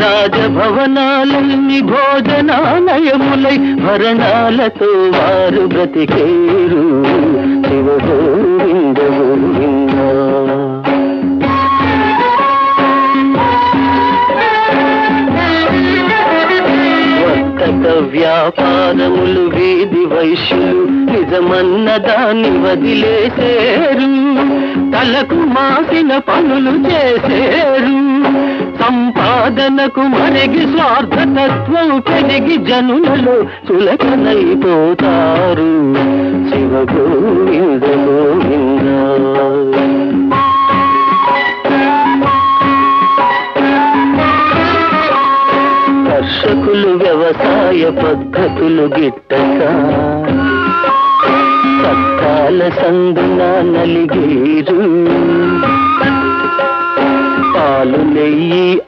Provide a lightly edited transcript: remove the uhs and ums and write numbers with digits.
రాజభవనాలన్నీ భోజనాలయములై భరణాలతో వారు బ్రతికేరు. శివ గోవింద గోవింద. వర్తక వ్యాపారములు వీధి వైశ్యులు నిజమన్న దాన్ని వదిలేసేరు. తలకు మాసిన పనులు చేసేరు. సంపాదనకు మరిగి స్వార్థతత్వం పెరిగి జనులలో చులకనైపోతారు. శివ గోవింద గోవింద. కర్షకులు వ్యవసాయ పద్ధతులు గిట్టక చట్టాల సందున నలిగేరు. పాలు నెయ్యి